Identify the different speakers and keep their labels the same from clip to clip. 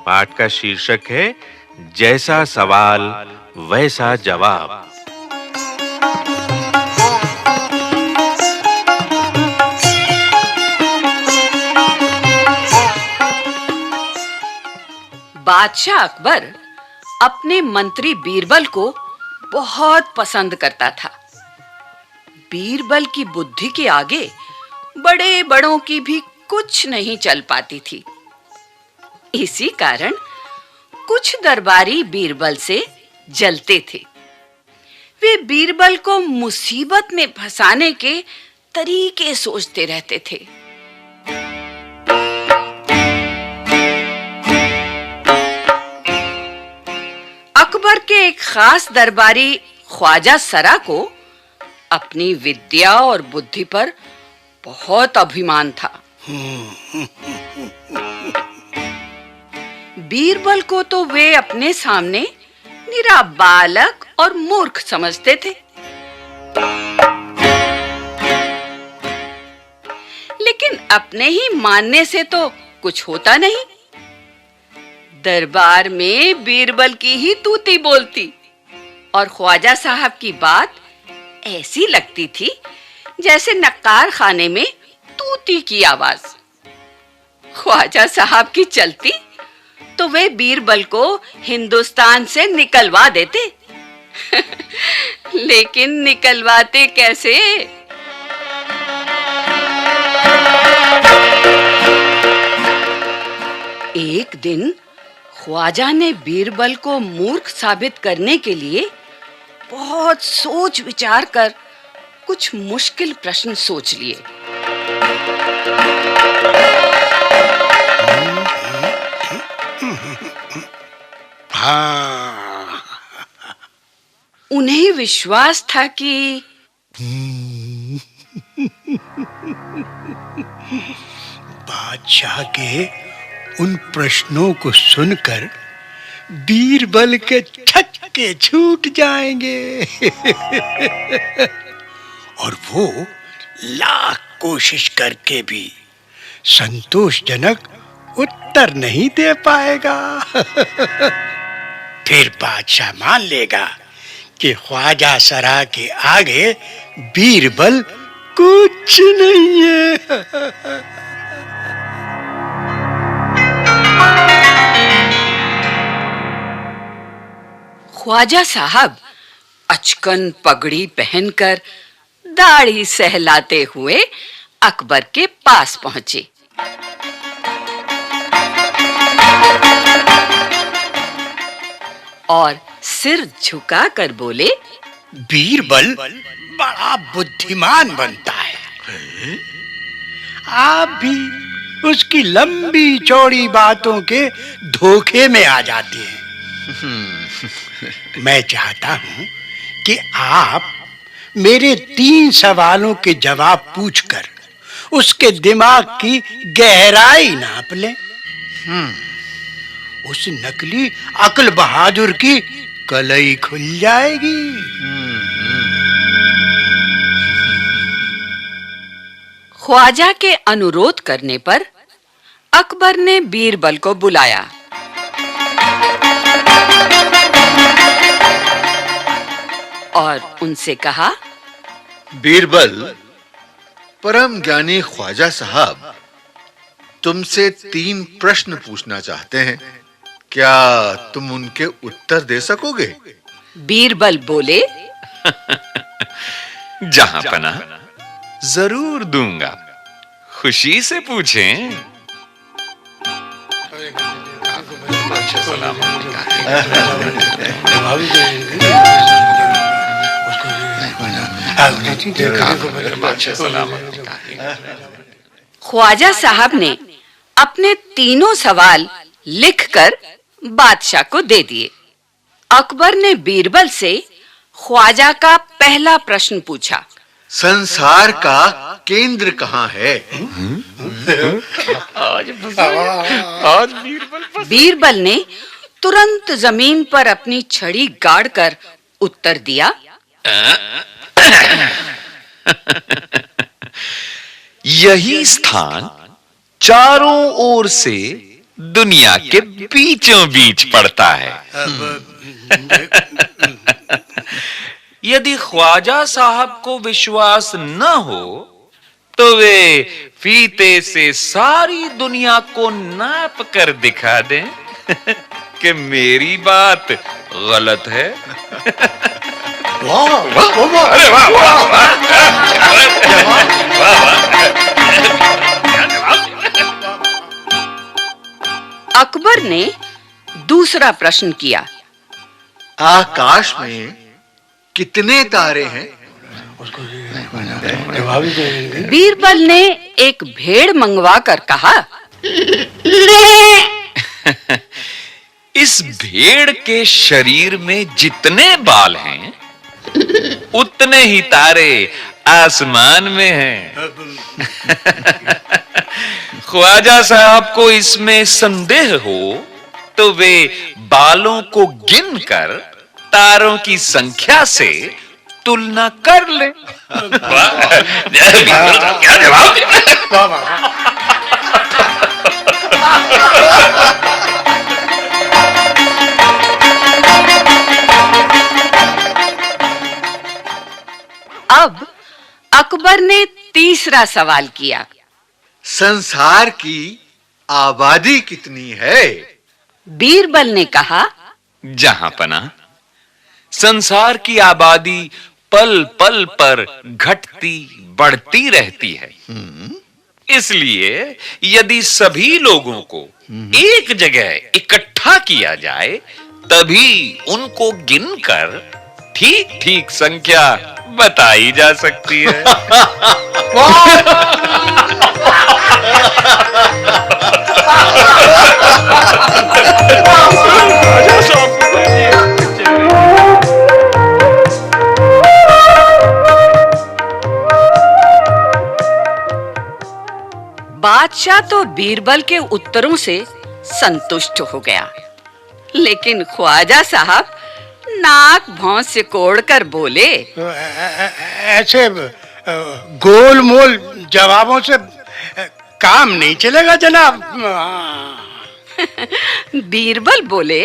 Speaker 1: पाठ का शीर्षक है जैसा सवाल वैसा जवाब।
Speaker 2: बादशाह अकबर अपने मंत्री बीरबल को बहुत पसंद करता था। बीरबल की बुद्धि के आगे बड़े बड़ों की भी कुछ नहीं चल पाती थी। इसी कारण कुछ दरबारी बीरबल से जलते थे। वे बीरबल को मुसीबत में फंसाने के तरीके सोचते रहते थे। अकबर के एक खास दरबारी ख्वाजा सरा को अपनी विद्या और बुद्धि पर बहुत अभिमान था। बीरबल को तो वे अपने सामने निरा बालक और मूर्ख समझते थे। लेकिन अपने ही मानने से तो कुछ होता नहीं। दरबार में बीरबल की ही तूती बोलती और ख्वाजा साहब की बात ऐसी लगती थी जैसे नक्कार खाने में तूती की आवाज। ख्वाजा साहब की चलती तो वे बीरबल को हिंदुस्तान से निकलवा देते। लेकिन निकलवाते कैसे? एक दिन ख्वाजा ने बीरबल को मूर्ख साबित करने के लिए बहुत सोच विचार कर कुछ मुश्किल प्रश्न सोच लिए। उन्हें विश्वास था कि
Speaker 3: बादशाह के उन प्रश्नों को सुनकर बीरबल के छक्के छूट जाएंगे और वो लाख कोशिश करके भी संतोषजनक उत्तर नहीं दे पाएगा। फिर बादशाह मान लेगा कि ख्वाजा सरा के आगे बीरबल कुछ नहीं है।
Speaker 2: ख्वाजा साहब अचकन पगड़ी पहनकर दाढ़ी सहलाते हुए अकबर के पास पहुंचे। और सिर झुकाकर बोले,
Speaker 3: बीरबल बड़ा बुद्धिमान बनता है। आप भी उसकी लंबी चौड़ी बातों के धोखे में आ जाते हैं। मैं चाहता हूं कि आप मेरे 3 सवालों के जवाब पूछकर उसके दिमाग की गहराई नाप लें। उस नकली अक्ल बहादुर की कलई खुल जाएगी।
Speaker 2: ख्वाजा के अनुरोध करने पर अकबर ने बीरबल को बुलाया। और उनसे कहा,
Speaker 4: बीरबल, परम ज्ञानी ख्वाजा साहब तुमसे 3 प्रश्न पूछना चाहते हैं। क्या तुम उनके उत्तर दे सकोगे?
Speaker 2: बीरबल बोले,
Speaker 5: जहांपना जरूर दूंगा, खुशी से पूछें।
Speaker 2: ख्वाजा साहब ने अपने तीनों सवाल लिखकर बादशाह को दे दिए। अकबर ने बीरबल से ख्वाजा का पहला प्रश्न पूछा,
Speaker 4: संसार का केंद्र कहाँ है?
Speaker 5: आज
Speaker 2: बीरबल ने तुरंत जमीन पर अपनी छड़ी गाड़कर उत्तर दिया,
Speaker 5: यही स्थान चारों ओर से दुनिया के बीचों बीच पड़ता है। यदि ख्वाजा साहब को विश्वास न हो तो वे फीते से सारी दुनिया को नाप कर दिखा दें कि मेरी बात गलत है।
Speaker 3: वाह वाह वाह,
Speaker 5: अरे वाह वाह वाह,
Speaker 2: अकबर ने दूसरा प्रश्न किया,
Speaker 4: आकाश में कितने तारे हैं?
Speaker 2: बीरबल ने एक भेड़ मंगवा कर कहा,
Speaker 5: इस भेड़ के शरीर में जितने बाल हैं उतने ही तारे आसमान में हैं। ख्वाजा साहब को इसमें संदेह हो तो वे बालों को गिनकर तारों की संख्या से तुलना कर ले। क्या जवाब?
Speaker 2: अब अकबर ने तीसरा सवाल किया,
Speaker 4: संसार की आबादी कितनी है?
Speaker 2: बीरबल ने कहा,
Speaker 5: जहां पना संसार की आबादी पल पल पर घटती बढ़ती रहती है। इसलिए यदि सभी लोगों को एक जगह इकट्ठा किया जाए तभी उनको गिनकर ठीक ठीक संख्या बताई जा सकती है।
Speaker 2: बादशाह तो बीरबल के उत्तरों से संतुष्ट हो गया, लेकिन ख्वाजा साहब नाक भौं से कोड़कर बोले,
Speaker 3: ऐसे गोलमोल जवाबों से काम नहीं चलेगा जनाब।
Speaker 2: बीरबल बोले,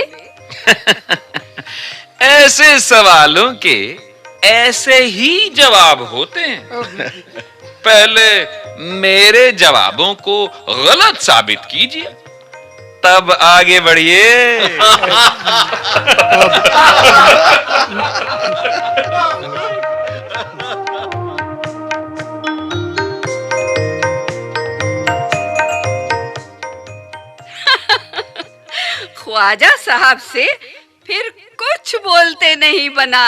Speaker 5: ऐसे सवालों के ऐसे ही जवाब होते हैं। पहले मेरे जवाबों को गलत साबित कीजिए, तब आगे बढ़िए।
Speaker 2: ख्वाजा साहब से फिर कुछ बोलते नहीं बना।